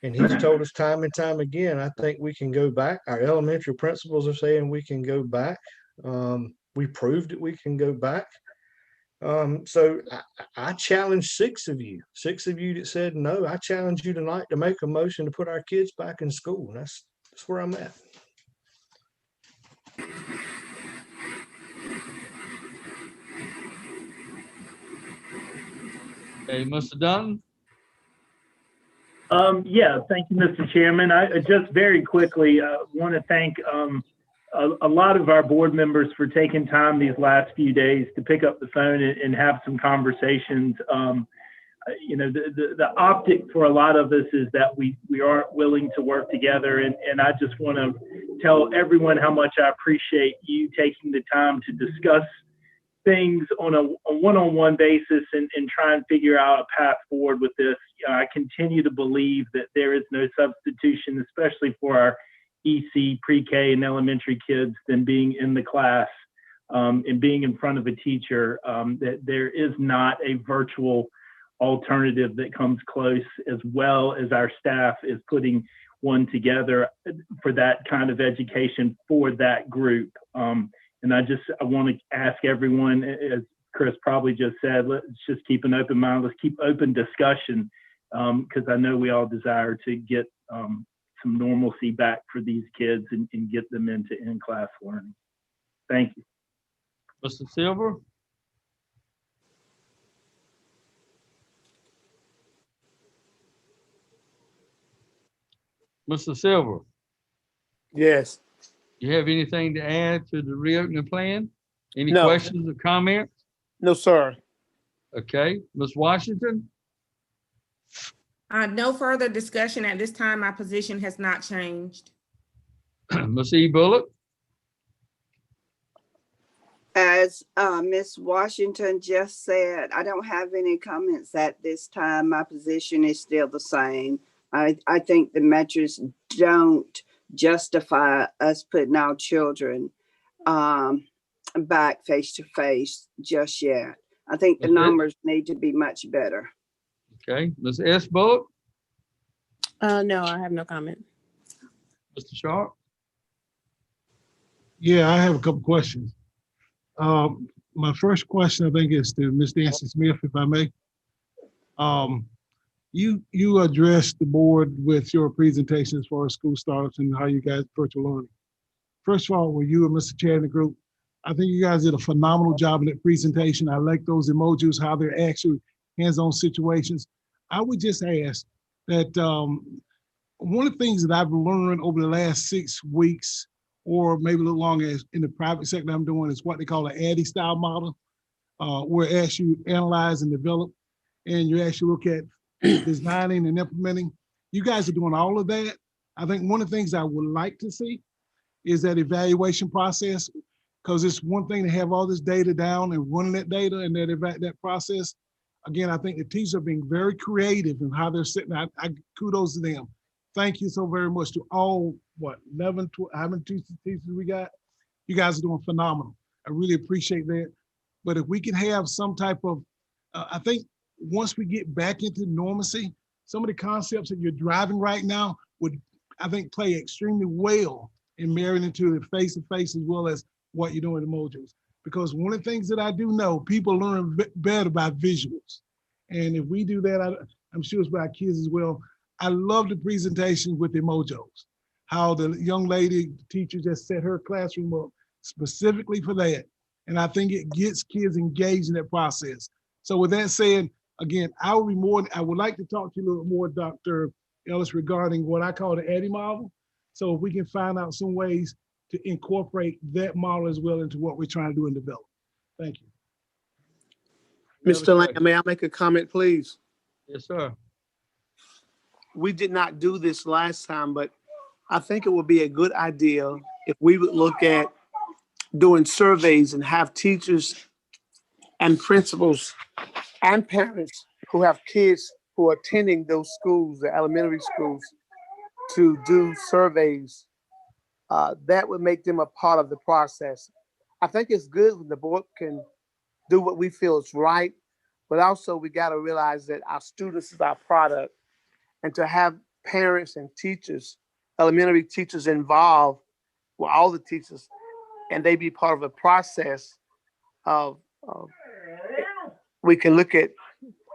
And he's told us time and time again, I think we can go back. Our elementary principals are saying we can go back. We proved that we can go back. So I challenge six of you that said no. I challenge you tonight to make a motion to put our kids back in school. And that's where I'm at. Hey, Mr. Dunn? Yeah, thank you, Mr. Chairman. I just very quickly want to thank a lot of our board members for taking time these last few days to pick up the phone and have some conversations. You know, the optic for a lot of us is that we aren't willing to work together. And I just want to tell everyone how much I appreciate you taking the time to discuss things on a one-on-one basis and try and figure out a path forward with this. I continue to believe that there is no substitution, especially for our EC, pre-K, and elementary kids, than being in the class and being in front of a teacher. That there is not a virtual alternative that comes close, as well as our staff is putting one together for that kind of education for that group. And I want to ask everyone, as Chris probably just said, let's just keep an open mind. Let's keep open discussion, because I know we all desire to get some normalcy back for these kids and get them into in-class learning. Thank you. Mr. Silver? Mr. Silver? Yes. You have anything to add to the reopening plan? Any No. questions or comments? No, sir. Okay, Ms. Washington? No further discussion at this time. My position has not changed. Ms. E. Bullock? As Ms. Washington just said, I don't have any comments at this time. My position is still the same. I think the metrics don't justify us putting our children back face to face just yet. I think the numbers need to be much better. Okay, Ms. S. Bullock? No, I have no comment. Mr. Sharp? Yeah, I have a couple questions. My first question, I think, is to Ms. Nancy Smith, if I may. You addressed the board with your presentation as far as school startups and how you guys virtual learning. First of all, with you and Mr. Chad and the group, I think you guys did a phenomenal job in that presentation. I like those emojis, how they're actually hands-on situations. I would just ask that one of the things that I've learned over the last 6 weeks, or maybe a little longer in the private sector I'm doing, is what they call an ADDIE style model, where as you analyze and develop, and you actually look at designing and implementing. You guys are doing all of that. I think one of the things I would like to see is that evaluation process, because it's one thing to have all this data down and running that data and that process. Again, I think the teachers are being very creative in how they're sitting. I kudos to them. thank you so very much to all, 11, 12, how many teachers we got? You guys are doing phenomenal. I really appreciate that. But if we can have some type of, I think once we get back into normalcy, some of the concepts that you're driving right now would, I think, play extremely well in marrying into the face-to-face as well as what you're doing in Mojos. Because one of the things that I do know, people learn better by visuals. And if we do that, I'm sure it's by our kids as well. I love the presentations with the Mojos, how the young lady the teacher just set her classroom up specifically for that. And I think it gets kids engaged in that process. So with that said, again, I would like to talk to you a little more, Dr. Ellis, regarding what I call the Addy model. So if we can find out some ways to incorporate that model as well into what we're trying to do and develop. Thank you. Mr. Lamb, may I make a comment, please? Yes, sir. We did not do this last time, but I think it would be a good idea if we would look at doing surveys and have teachers and principals and parents who have kids who are attending those schools, the elementary schools, to do surveys. That would make them a part of the process. I think it's good when the board can do what we feel is right, but also we got to realize that our students is our product, and to have parents and teachers, elementary teachers involved with all the teachers, and they be part of a process of we can look at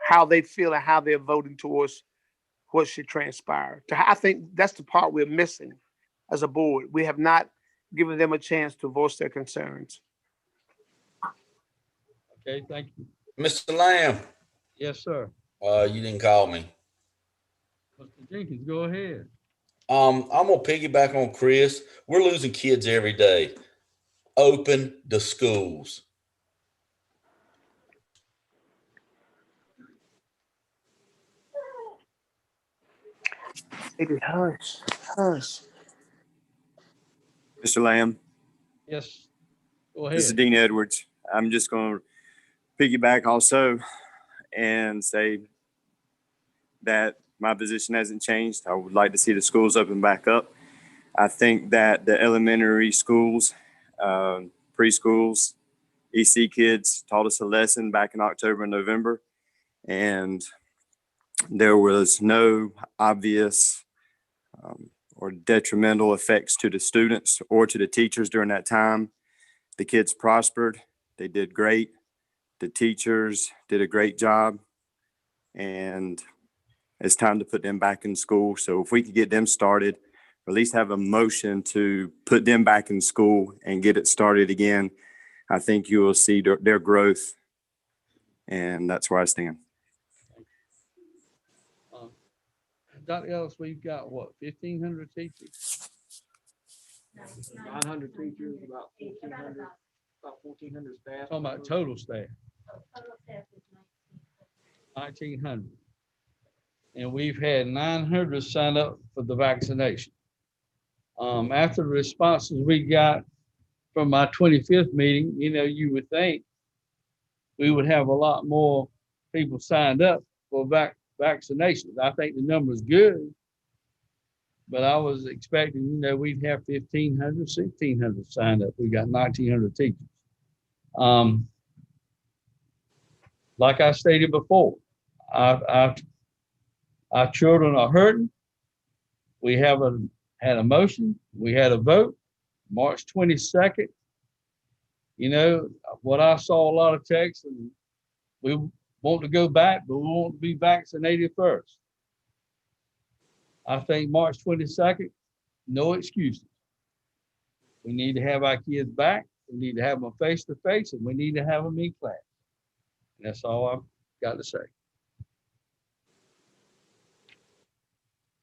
how they feel and how they're voting towards what should transpire. I think that's the part we're missing as a board. We have not given them a chance to voice their concerns. Okay, thank you. Mr. Lamb, Yes, sir. you didn't call me. Mr. Jenkins, go ahead. I'm gonna piggyback on Chris. We're losing kids every day. Open the schools. Baby, hush, hush. Mr. Lamb, Yes, go ahead. this is Dean Edwards. I'm just going to piggyback also and say that my position hasn't changed. I would like to see the schools open back up. I think that the elementary schools, preschools, EC kids taught us a lesson back in October and November, and there was no obvious or detrimental effects to the students or to the teachers during that time. The kids prospered. They did great. The teachers did a great job, and it's time to put them back in school. So if we could get them started, or at least have a motion to put them back in school and get it started again, I think you will see their growth, and that's where I stand. Dr. Ellis, we've got what, 1,500 teachers? 900 teachers, about 1,400 staff. Talking about total staff. 1,900. And we've had 900 sign up for the vaccination. After the responses we got from my 25th meeting, you would think we would have a lot more people signed up for vaccinations. I think the number is good, but I was expecting, we'd have 1,500, 1,600 signed up. We got 1,900 teachers. Like I stated before, our children are hurting. We had a motion. We had a vote, March 22nd. What I saw a lot of texts, and we want to go back, but we want to be vaccinated first. I think March 22nd, no excuses. We need to have our kids back. We need to have them face to face, and we need to have them in class. And that's all I've got to say.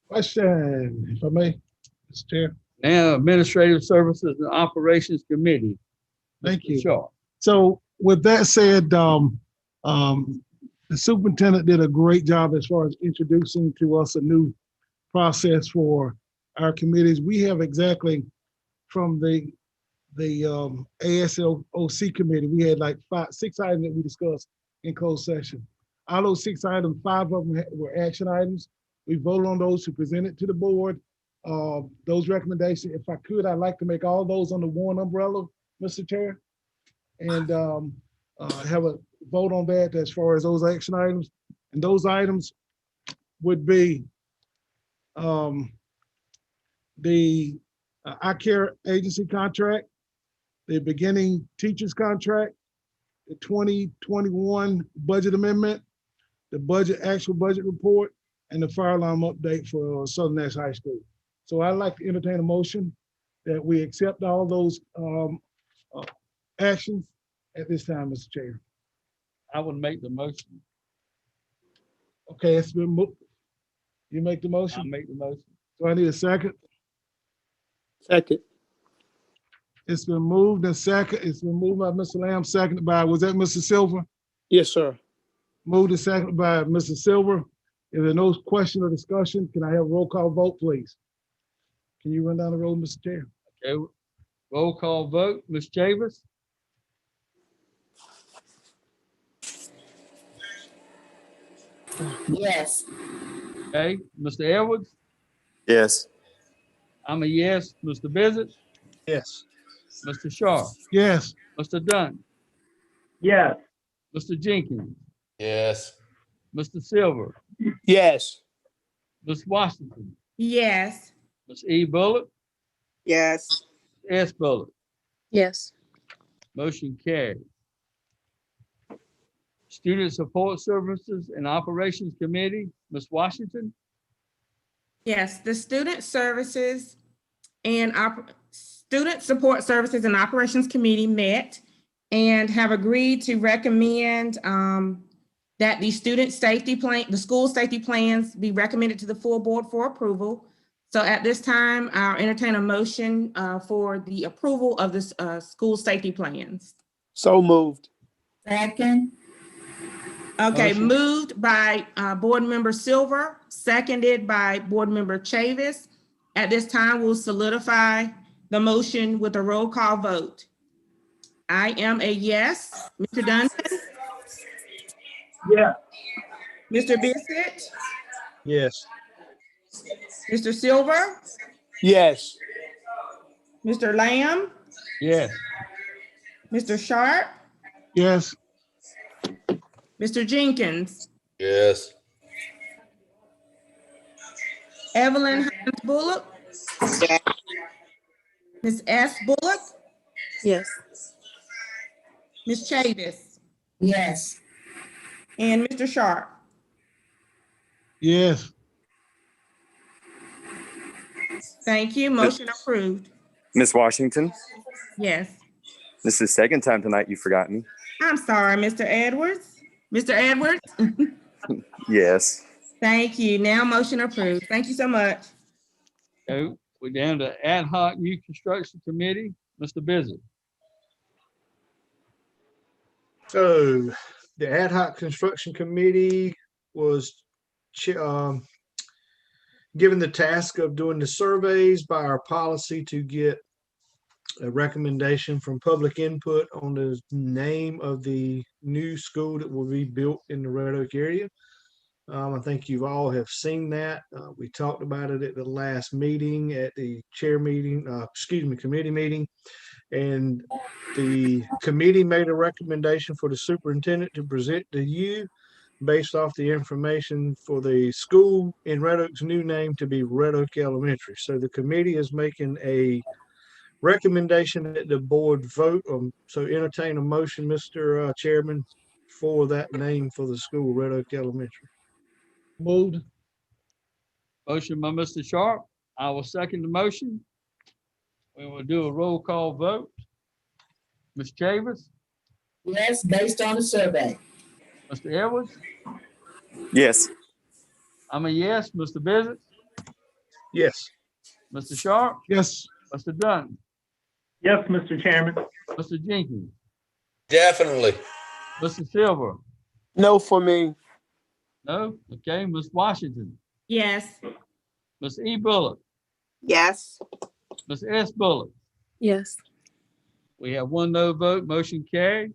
Question, if I may, Mr. Chair. Now, Administrative Services and Operations Committee. Thank you. Sure. So with that said, the superintendent did a great job as far as introducing to us a new process for our committees. We have exactly from the ASLOC committee, we had like 6 items that we discussed in closed session. Out of those 6 items, 5 of them were action items. We vote on those who present it to the board. Those recommendations, if I could, I'd like to make all those under one umbrella, Mr. Chair. And have a vote on that as far as those action items. And those items would be the eye care agency contract, the beginning teachers contract, the 2021 budget amendment, the actual budget report, and the fire alarm update for Southern Nash High School. So I'd like to entertain a motion that we accept all those actions at this time, Mr. Chair. I would make the motion. Okay, it's been moved. You make the motion? I make the motion. So I need a second. Second. It's been moved and second. It's been moved by Mr. Lamb, seconded by, was that Mr. Silver? Yes, sir. Moved and seconded by Mr. Silver. If there are no question or discussion, can I have a roll call vote, please? Can you run down the road, Mr. Chair? Okay, roll call vote. Ms. Chavis? Yes. Okay, Mr. Edwards? Yes. I'm a yes. Mr. Bissett? Yes. Mr. Sharp? Yes. Mr. Dunn? Yes. Mr. Jenkins? Yes. Mr. Silver? Yes. Ms. Washington? Yes. Ms. E. Bullock? Yes. S. Bullock? Yes. Motion carried. Student Support Services and Operations Committee, Ms. Washington? Yes, the Student Support Services and Operations Committee met and have agreed to recommend that the the school safety plans be recommended to the full board for approval. So at this time, I'll entertain a motion for the approval of the school safety plans. So moved. Second. Okay, Motion. moved by Board Member Silver, seconded by Board Member Chavis. At this time, we'll solidify the motion with a roll call vote. I am a yes. Mr. Duncan? Yeah. Mr. Bissett? Yes. Mr. Silver? Yes. Mr. Lamb? Yes. Mr. Sharp? Yes. Mr. Jenkins? Yes. Evelyn Hines Bullock? Yes. Ms. S. Bullock? Yes. Ms. Chavis? Yes. And Mr. Sharp? Yes. Thank you. Motion approved. Miss Washington, Yes. this is the second time tonight you've forgotten me. I'm sorry, Mr. Edwards. Mr. Edwards? Yes. Thank you. Now motion approved. Thank you so much. Okay, we're down to Ad Hoc New Construction Committee, Mr. Bissett. So the ad hoc construction committee was given the task of doing the surveys by our policy to get a recommendation from public input on the name of the new school that will be built in the Red Oak area. I think you all have seen that. We talked about it at the last meeting, at the committee meeting. And the committee made a recommendation for the superintendent to present to you based off the information for the school in Red Oak's new name to be Red Oak Elementary. So the committee is making a recommendation that the board vote on. So entertain a motion, Mr. Chairman, for that name for the school, Red Oak Elementary. Moved. Motion by Mr. Sharp. I will second the motion. We will do a roll call vote. Ms. Chavis? Yes, based on the survey. Mr. Edwards? Yes. I'm a yes. Mr. Bissett? Yes. Mr. Sharp? Yes. Mr. Dunn? Yes, Mr. Chairman. Mr. Jenkins? Definitely. Mr. Silver? No for me. No? Okay. Ms. Washington? Yes. Ms. E. Bullock? Yes. Ms. S. Bullock? Yes. We have one no vote. Motion carried.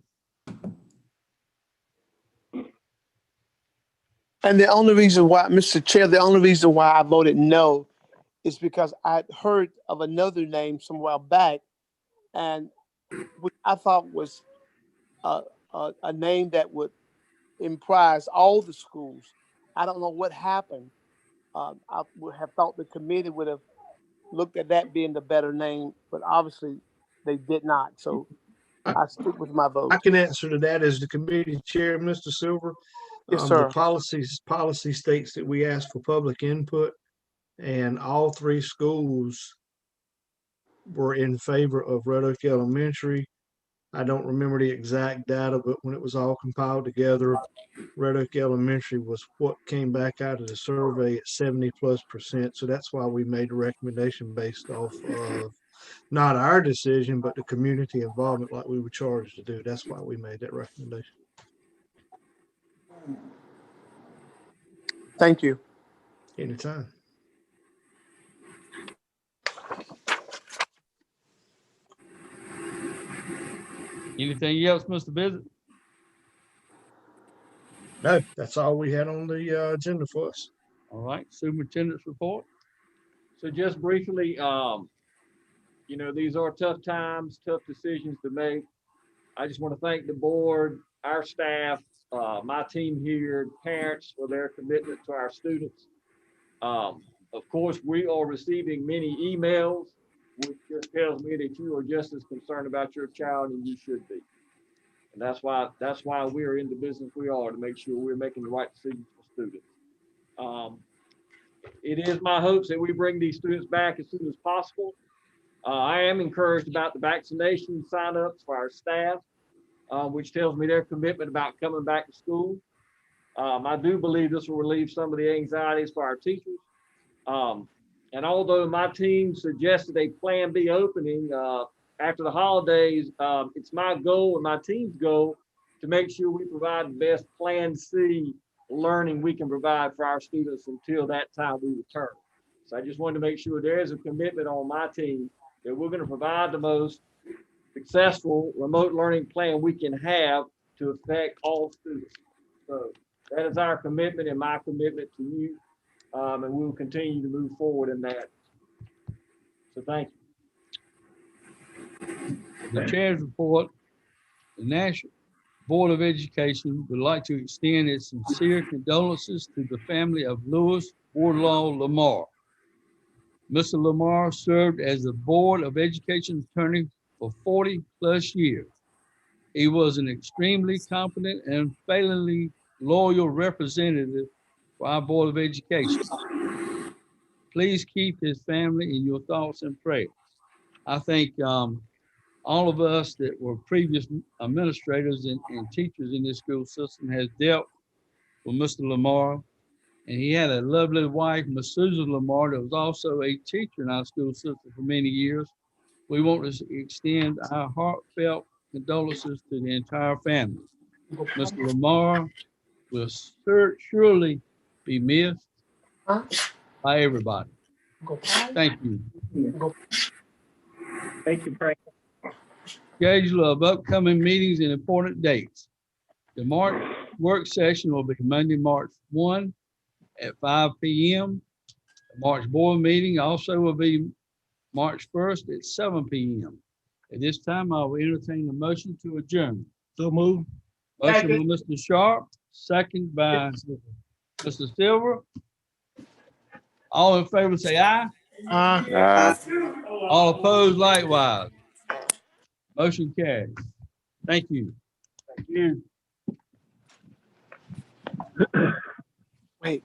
And the only reason why, Mr. Chair, the only reason why I voted no is because I heard of another name some while back, and which I thought was a name that would comprise all the schools. I don't know what happened. I would have thought the committee would have looked at that being the better name, but obviously they did not. So I stick with my vote. I can answer to that as the committee chair, Mr. Silver. Yes, The sir. policy states that we ask for public input, and all three schools were in favor of Red Oak Elementary. I don't remember the exact data, but when it was all compiled together, Red Oak Elementary was what came back out of the survey at 70+%. So that's why we made the recommendation based off of not our decision, but the community involvement like we were charged to do. That's why we made that recommendation. Thank you. Anytime. Anything else, Mr. Bissett? No, that's all we had on the agenda for us. All right, superintendent's report. So just briefly, you know, these are tough times, tough decisions to make. I just want to thank the board, our staff, my team here, parents for their commitment to our students. Of course, we are receiving many emails, which just tells me that you are just as concerned about your child as you should be. And that's why we are in the business we are, to make sure we're making the right decisions for students. It is my hopes that we bring these students back as soon as possible. I am encouraged about the vaccination signups for our staff, which tells me their commitment about coming back to school. I do believe this will relieve some of the anxieties for our teachers. And although my team suggested a Plan B opening after the holidays, it's my goal and my team's goal to make sure we provide the best Plan C learning we can provide for our students until that time we return. So I just wanted to make sure there is a commitment on my team that we're going to provide the most successful remote learning plan we can have to affect all students. So that is our commitment and my commitment to you. And we will continue to move forward in that. So thank you. The chair's report. The National Board of Education would like to extend its sincere condolences to the family of Louis Wardlaw Lamar. Mr. Lamar served as the Board of Education attorney for 40+ years. He was an extremely competent and unfailingly loyal representative for our Board of Education. Please keep his family in your thoughts and prayers. I think all of us that were previous administrators and teachers in this school system has dealt with Mr. Lamar. And he had a lovely wife, Miss Susan Lamar, that was also a teacher in our school system for many years. We want to extend our heartfelt condolences to the entire family. Mr. Lamar will surely be missed by everybody. Thank you. Thank you, Frank. Schedule of upcoming meetings and important dates. The March work session will be Monday, March 1 at 5 p.m. The March board meeting also will be March 1st at 7 p.m. At this time, I will entertain a motion to adjourn. So move. Motion by Mr. Sharp, second by Mr. Silver. All in favor say aye. Aye. All opposed likewise. Motion carries. Thank you. Thank you. Wait.